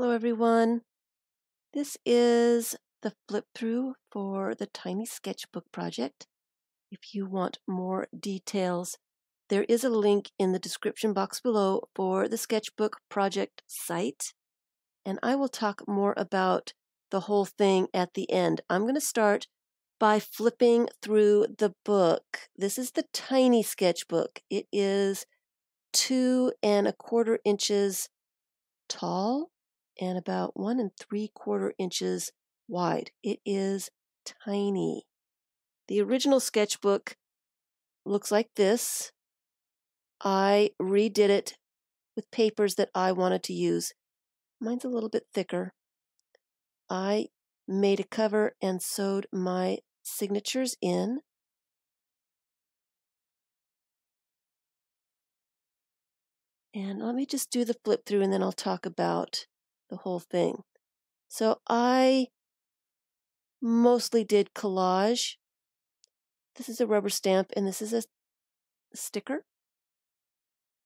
Hello everyone. This is the flip through for the Tiny Sketchbook project. If you want more details, there is a link in the description box below for the sketchbook project site, and I will talk more about the whole thing at the end. I'm going to start by flipping through the book. This is the Tiny Sketchbook. It is 2¼ inches tall and about 1¾ inches wide. It is tiny. The original sketchbook looks like this. I redid it with papers that I wanted to use. Mine's a little bit thicker. I made a cover and sewed my signatures in. And let me just do the flip through and then I'll talk about the whole thing. So I mostly did collage. This is a rubber stamp and this is a sticker.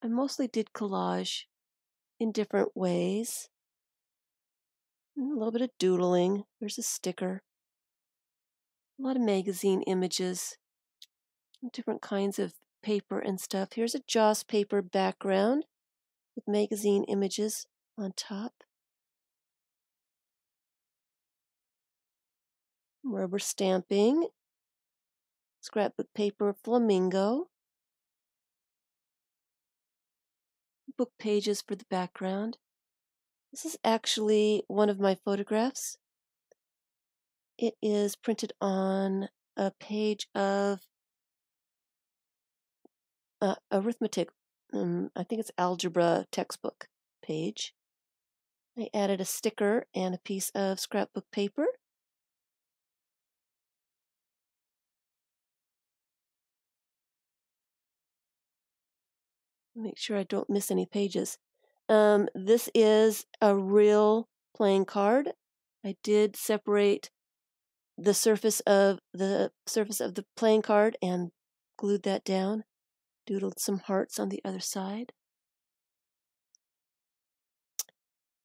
I mostly did collage in different ways. And a little bit of doodling. There's a sticker. A lot of magazine images. Different kinds of paper and stuff. Here's a Joss paper background with magazine images on top. Rubber stamping. Scrapbook paper flamingo. Book pages for the background. This is actually one of my photographs. It is printed on a page of arithmetic. I think it's algebra textbook page. I added a sticker and a piece of scrapbook paper. Make sure I don't miss any pages. This is a real playing card. I did separate the surface of the playing card and glued that down. Doodled some hearts on the other side.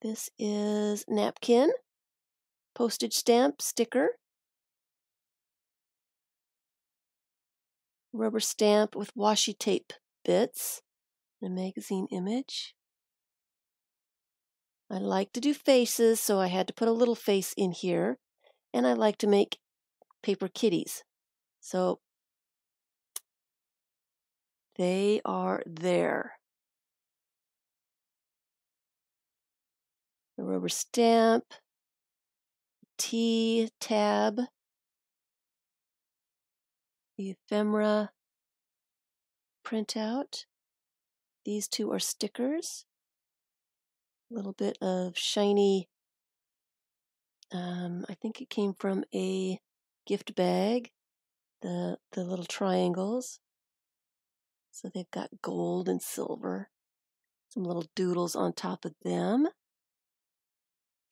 This is napkin, postage stamp, sticker, rubber stamp with washi tape bits, and a magazine image. I like to do faces, so I had to put a little face in here, and I like to make paper kitties. So they are there. A rubber stamp, T tab, the ephemera printout. These two are stickers. A little bit of shiny, I think it came from a gift bag, the little triangles. So they've got gold and silver. Some little doodles on top of them.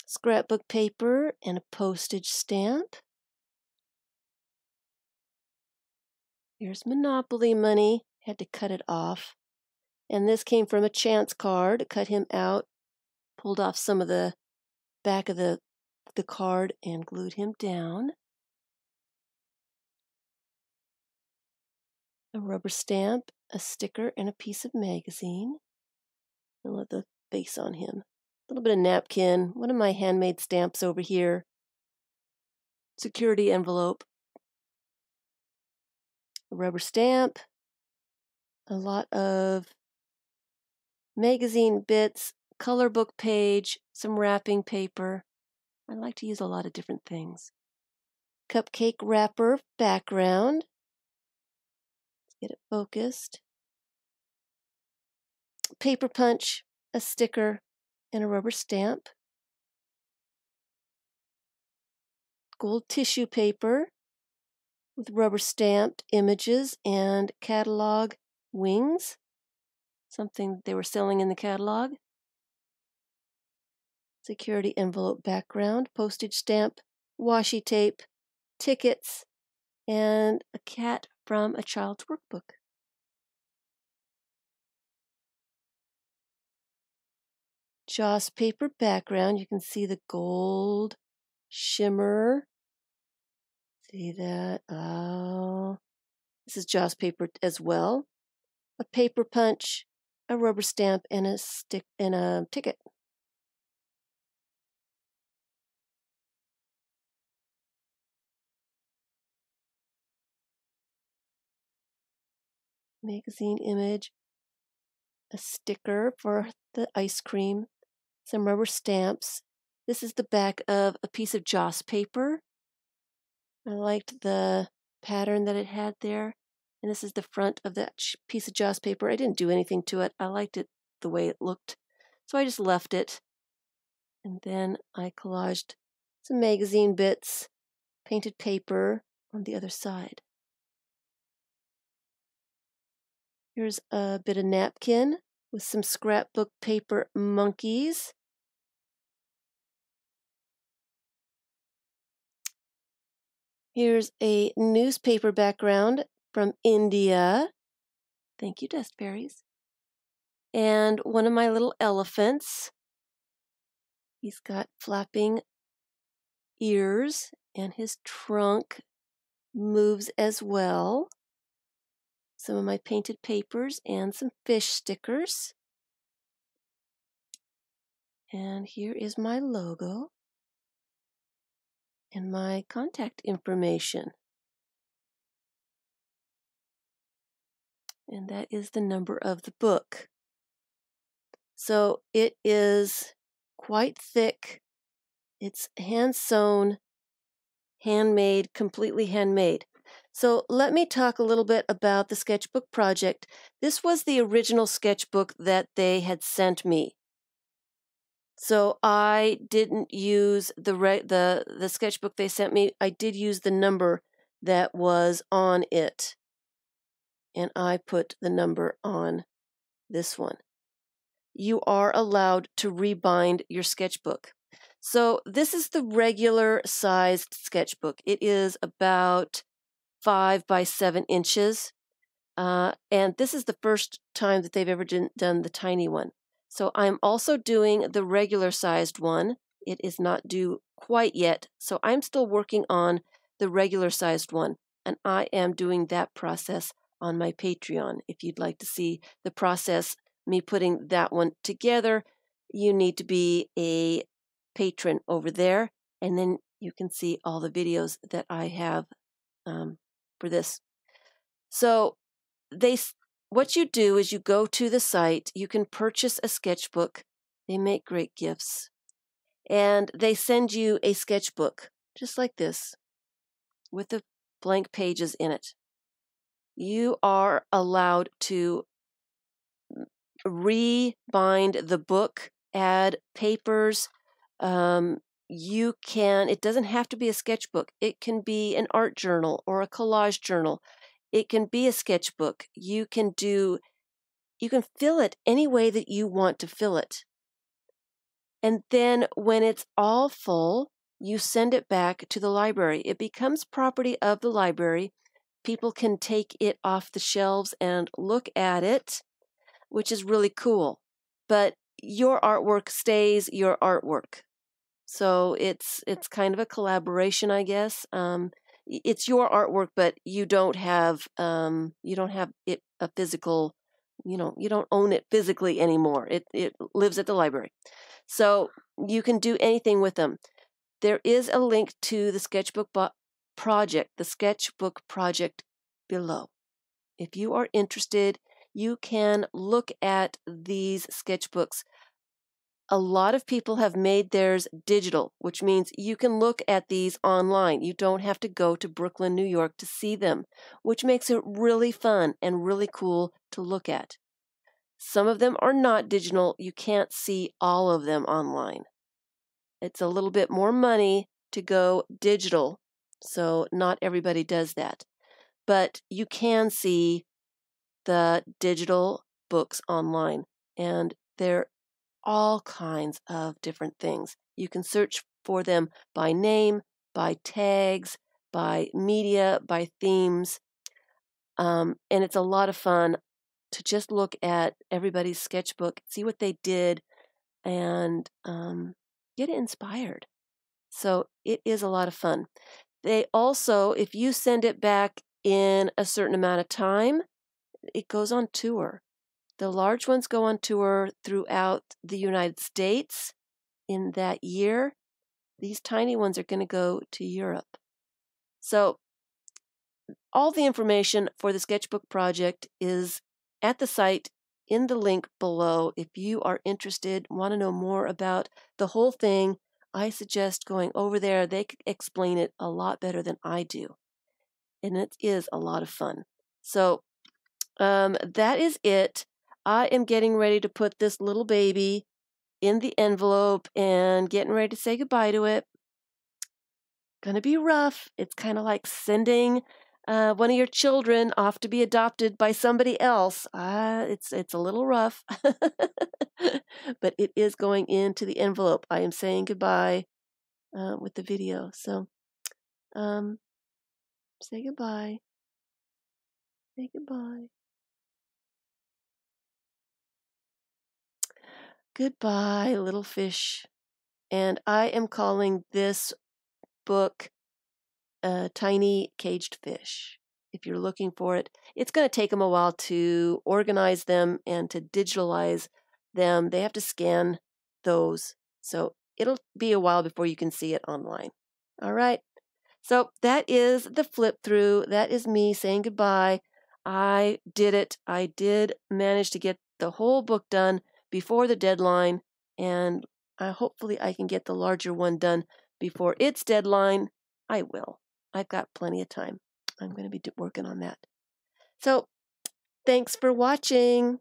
Scrapbook paper and a postage stamp. Here's Monopoly money. Had to cut it off. And this came from a chance card. Cut him out. Pulled off some of the back of the card and glued him down. A rubber stamp, a sticker, and a piece of magazine. I love the face on him. A little bit of napkin. One of my handmade stamps over here. Security envelope. A rubber stamp. A lot of magazine bits, color book page, some wrapping paper. I like to use a lot of different things. Cupcake wrapper background. Let's get it focused. Paper punch, a sticker, and a rubber stamp. Gold tissue paper with rubber stamped images and catalog wings. Something they were selling in the catalog. Security envelope background, postage stamp, washi tape, tickets, and a cat from a child's workbook. Joss paper background. You can see the gold shimmer. See that? Oh, this is Joss paper as well. A paper punch, a rubber stamp, and a stick and a ticket. Magazine image, a sticker for the ice cream, some rubber stamps. This is the back of a piece of Joss paper. I liked the pattern that it had there. And this is the front of that piece of Joss paper. I didn't do anything to it. I liked it the way it looked. So I just left it. And then I collaged some magazine bits, painted paper on the other side. Here's a bit of napkin with some scrapbook paper monkeys. Here's a newspaper background from India. Thank you, Dust Fairies. And one of my little elephants. He's got flapping ears, and his trunk moves as well. Some of my painted papers and some fish stickers. And here is my logo and my contact information. And that is the number of the book. So it is quite thick. It's hand-sewn, handmade, completely handmade. So let me talk a little bit about the sketchbook project. This was the original sketchbook that they had sent me. So I didn't use the sketchbook they sent me. I did use the number that was on it. And I put the number on this one. You are allowed to rebind your sketchbook. So this is the regular sized sketchbook. It is about 5 by 7 inches. And this is the first time that they've ever done the tiny one. So I'm also doing the regular sized one. It is not due quite yet. So I'm still working on the regular sized one. And I am doing that process on my Patreon. If you'd like to see the process, me putting that one together, you need to be a patron over there. And then you can see all the videos that I have for this. So what you do is you go to the site, you can purchase a sketchbook. They make great gifts. And they send you a sketchbook, just like this, with the blank pages in it. You are allowed to rebind the book, add papers. It doesn't have to be a sketchbook. It can be an art journal or a collage journal. It can be a sketchbook. You can fill it any way that you want to fill it. And then when it's all full, you send it back to the library. It becomes property of the library. People can take it off the shelves and look at it, which is really cool. But your artwork stays your artwork. So it's kind of a collaboration, I guess. It's your artwork, but you don't have it a physical, you don't own it physically anymore. It lives at the library. So you can do anything with them. There is a link to the sketchbook project below. If you are interested, you can look at these sketchbooks. A lot of people have made theirs digital, which means you can look at these online. You don't have to go to Brooklyn, New York to see them, which makes it really fun and really cool to look at. Some of them are not digital. You can't see all of them online. It's a little bit more money to go digital, so not everybody does that. But you can see the digital books online, and they're all kinds of different things. You can search for them by name, by tags, by media, by themes, and it's a lot of fun to just look at everybody's sketchbook, see what they did, and get inspired. So it is a lot of fun. They also, if you send it back in a certain amount of time, it goes on tour. The large ones go on tour throughout the United States in that year. These tiny ones are going to go to Europe. So all the information for the sketchbook project is at the site in the link below. If you are interested, want to know more about the whole thing, I suggest going over there. They can explain it a lot better than I do. And it is a lot of fun. So that is it. I am getting ready to put this little baby in the envelope and getting ready to say goodbye to it. Gonna be rough. It's kind of like sending one of your children off to be adopted by somebody else. It's a little rough, but it is going into the envelope. I am saying goodbye with the video. So say goodbye. Say goodbye. Goodbye, little fish. And I am calling this book Tiny Caged Fish. If you're looking for it, it's going to take them a while to organize them and to digitalize them. They have to scan those. So it'll be a while before you can see it online. All right. So that is the flip through. That is me saying goodbye. I did it. I did manage to get the whole book done before the deadline, and hopefully I can get the larger one done before its deadline. I will. I've got plenty of time. I'm going to be working on that. So thanks for watching.